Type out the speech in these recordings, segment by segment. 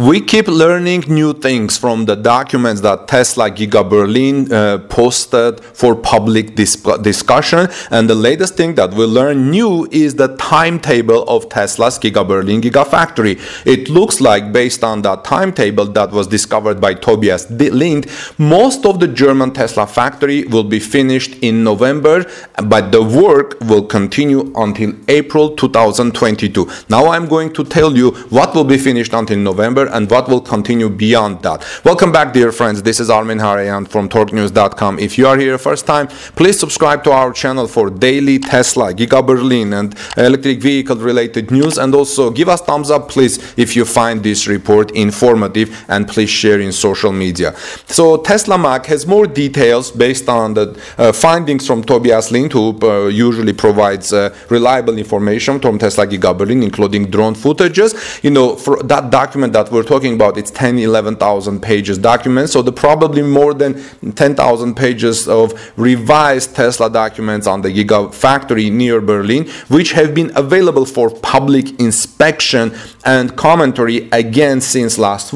We keep learning new things from the documents that Tesla Giga Berlin posted for public discussion, and the latest thing that we learn new is the timetable of Tesla's Giga Berlin Gigafactory. It looks like, based on that timetable that was discovered by Tobias Lind, most of the German Tesla factory will be finished in November, but the work will continue until April 2022. Now I'm going to tell you what will be finished until November and what will continue beyond that. Welcome back, dear friends. This is Armin Harayan from TorqueNews.com. If you are here first time, please subscribe to our channel for daily Tesla, Giga Berlin and electric vehicle related news, and also give us thumbs up please if you find this report informative, and please share in social media. So Tesla Mag has more details based on the findings from Tobias Lind, who usually provides reliable information from Tesla Giga Berlin, including drone footages. You know, for that document that we're talking about, it's 11,000 pages document, so the probably more than 10,000 pages of revised Tesla documents on the Gigafactory near Berlin, which have been available for public inspection and commentary again since last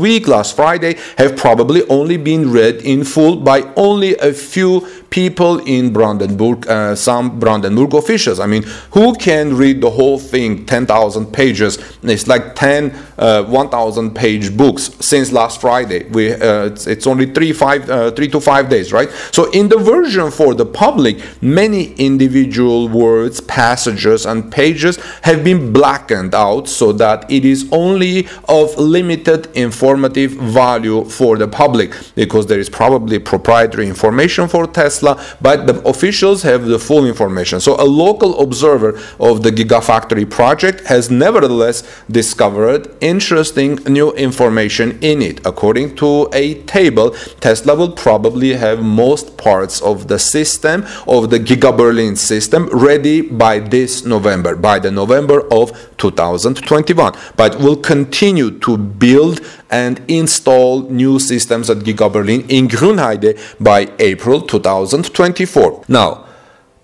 Friday, have probably only been read in full by only a few people in Brandenburg, some Brandenburg officials. I mean, who can read the whole thing, 10,000 pages? It's like 1,000 page books since last Friday. It's only 3 to 5 days, right? So in the version for the public, many individual words, passages and pages have been blackened out so that it is only of limited informative value for the public, because there is probably proprietary information for Tesla, but the officials have the full information. So a local observer of the Gigafactory project has nevertheless discovered interesting new information in it. According to a table, Tesla will probably have most parts of the system, of the Giga Berlin system, ready by this November, by the November of 2021, but will continue to build and install new systems at Giga Berlin in Grünheide by April 2024. Now,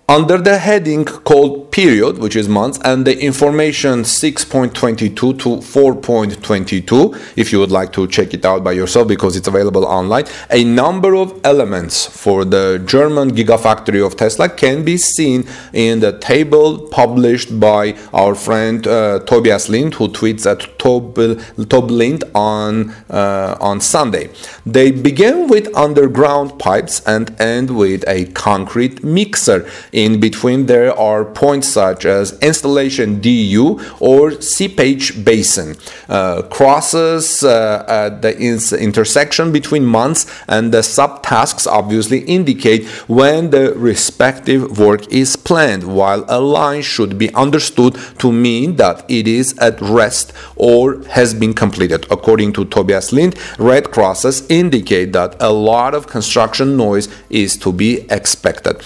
under the heading called period, which is months, and the information 6.22 to 4.22, if you would like to check it out by yourself because it's available online, a number of elements for the German Gigafactory of Tesla can be seen in the table published by our friend Tobias Lind, who tweets at TobLind on Sunday. They begin with underground pipes and end with a concrete mixer. In between there are points such as installation DU or seepage basin, crosses at the intersection between months, and the subtasks obviously indicate when the respective work is planned, while a line should be understood to mean that it is at rest or has been completed. According to Tobias Lind, red crosses indicate that a lot of construction noise is to be expected.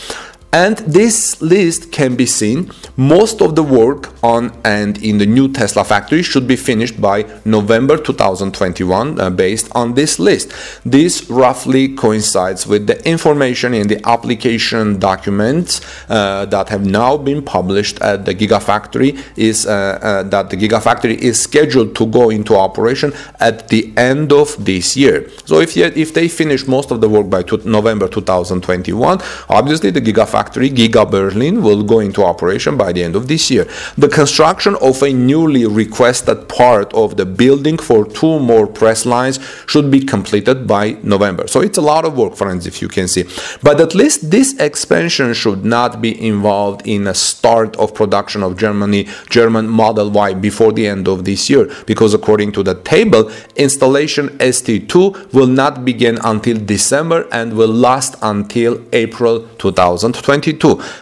And this list can be seen. Most of the work on and in the new Tesla factory should be finished by November 2021 based on this list. This roughly coincides with the information in the application documents that have now been published at the Gigafactory, that the Gigafactory is scheduled to go into operation at the end of this year. So if they finish most of the work by November 2021, obviously the Gigafactory Giga Berlin will go into operation by the end of this year. The construction of a newly requested part of the building for 2 more press lines should be completed by November. So it's a lot of work, friends, if you can see. But at least this expansion should not be involved in a start of production of German Model Y before the end of this year, because according to the table, installation ST2 will not begin until December and will last until April 2022.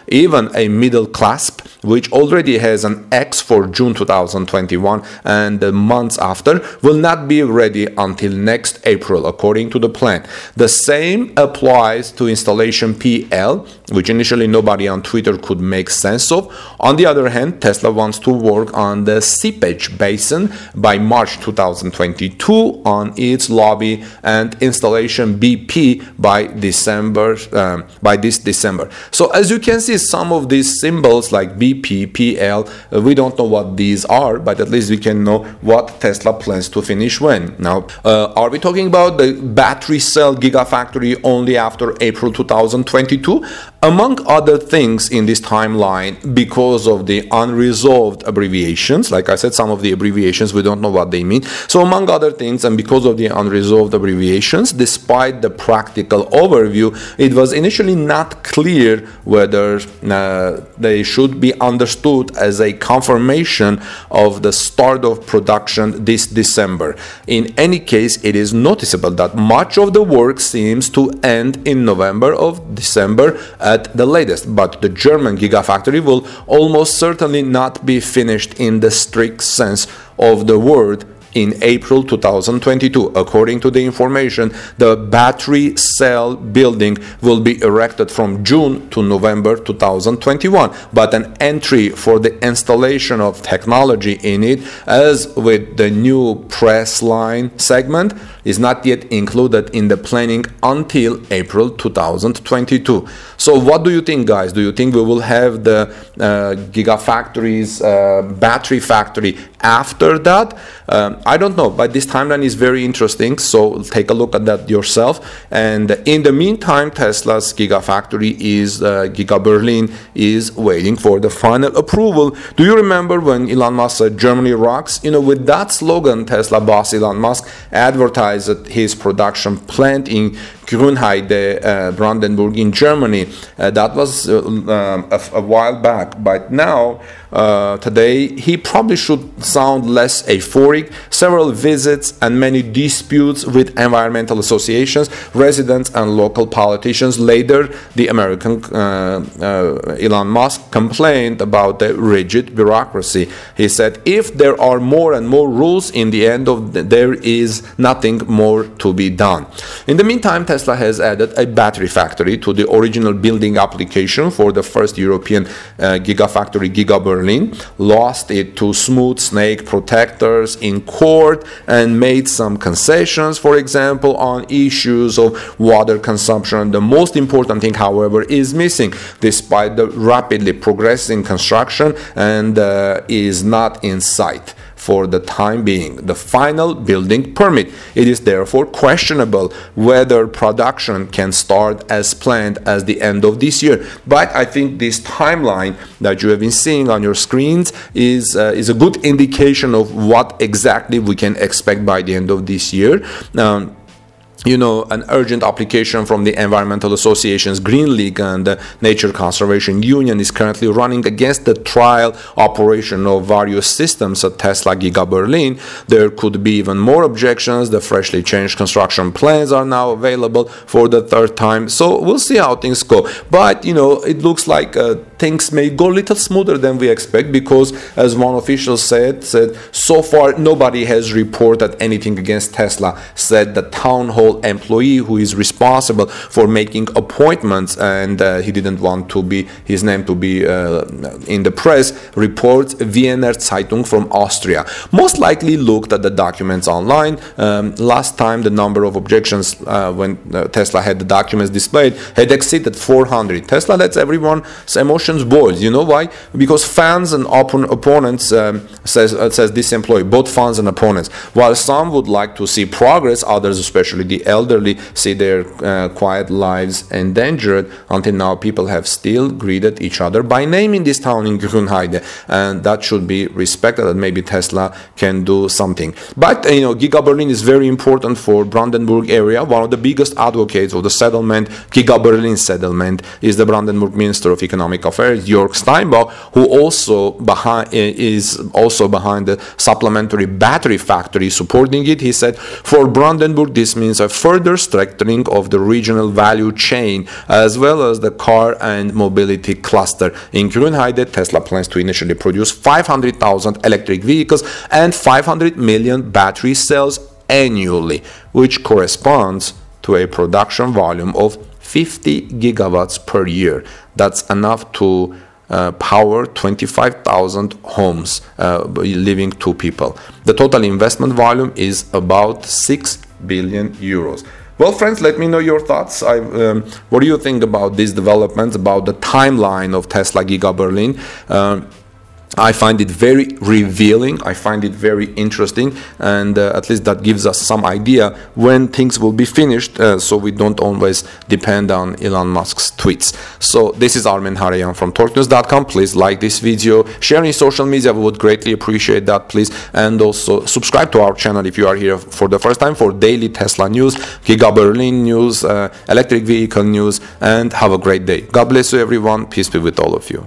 Even a middle clasp, which already has an X for June 2021 and the months after, will not be ready until next April, according to the plan. The same applies to installation PL, which initially nobody on Twitter could make sense of. On the other hand, Tesla wants to work on the seepage basin by March 2022 on its lobby, and installation BP by this December. So as you can see, some of these symbols like BP, PL, we don't know what these are, but at least we can know what Tesla plans to finish when. Now, are we talking about the battery cell Gigafactory only after April 2022? Among other things in this timeline, because of the unresolved abbreviations, like I said, some of the abbreviations, we don't know what they mean. So among other things, and because of the unresolved abbreviations, despite the practical overview, it was initially not clear whether they should be understood as a confirmation of the start of production this December. In any case, it is noticeable that much of the work seems to end in November or December at the latest, but the German Gigafactory will almost certainly not be finished in the strict sense of the word in April 2022. According to the information, the battery cell building will be erected from June to November 2021, but an entry for the installation of technology in it, as with the new press line segment, is not yet included in the planning until April 2022. So what do you think, guys? Do you think we will have the Gigafactory's battery factory after that? I don't know, but this timeline is very interesting, so take a look at that yourself. And in the meantime, Tesla's Gigafactory Giga Berlin is waiting for the final approval. Do you remember when Elon Musk said Germany rocks? You know, with that slogan, Tesla boss Elon Musk advertised his production plant in Grünheide, Brandenburg in Germany. That was a while back, but now today he probably should sound less euphoric. Several visits and many disputes with environmental associations, residents and local politicians. Later, the American Elon Musk complained about the rigid bureaucracy. He said, if there are more and more rules, in the end there is nothing more to be done. In the meantime, Tesla has added a battery factory to the original building application for the first European Gigafactory Giga Berlin, lost it to smooth snake protectors in court, and made some concessions, for example, on issues of water consumption. The most important thing, however, is missing, despite the rapidly progressing construction, and is not in sight for the time being, the final building permit. It is therefore questionable whether production can start as planned as the end of this year. But I think this timeline that you have been seeing on your screens is a good indication of what exactly we can expect by the end of this year. You know, an urgent application from the environmental associations Green League and the Nature Conservation Union is currently running against the trial operation of various systems at Tesla Giga Berlin. There could be even more objections. The freshly changed construction plans are now available for the third time. So we'll see how things go. But, you know, it looks like things may go a little smoother than we expect, because, as one official said, so far nobody has reported anything against Tesla, said the town hall employee who is responsible for making appointments, and he didn't want to be his name to be in the press, reports Wiener Zeitung from Austria. Most likely looked at the documents online. Last time the number of objections when Tesla had the documents displayed had exceeded 400. Tesla lets everyone's emotions boil. You know why? Because fans and opponents, says this employee, both fans and opponents. While some would like to see progress, others, especially the elderly, see their quiet lives endangered. Until now, people have still greeted each other by name in this town in Grünheide, and that should be respected, and maybe Tesla can do something. But you know, Giga Berlin is very important for Brandenburg area. One of the biggest advocates of the settlement, Giga Berlin settlement, is the Brandenburg Minister of Economic Affairs, Jörg Steinbach, who is also behind the supplementary battery factory, supporting it. He said, for Brandenburg, this means a further strengthening of the regional value chain, as well as the car and mobility cluster. In Grünheide, Tesla plans to initially produce 500,000 electric vehicles and 500 million battery cells annually, which corresponds to a production volume of 50 gigawatts per year. That's enough to power 25,000 homes living two people. The total investment volume is about 6 billion euros. Well, friends, let me know your thoughts. What do you think about these developments, about the timeline of Tesla Giga Berlin? I find it very revealing, I find it very interesting, and at least that gives us some idea when things will be finished, so we don't always depend on Elon Musk's tweets. So this is Armen Harayan from TorqueNews.com. Please like this video, share in social media, we would greatly appreciate that, please, and also subscribe to our channel if you are here for the first time for daily Tesla news, Giga Berlin news, electric vehicle news, and have a great day. God bless you everyone, peace be with all of you.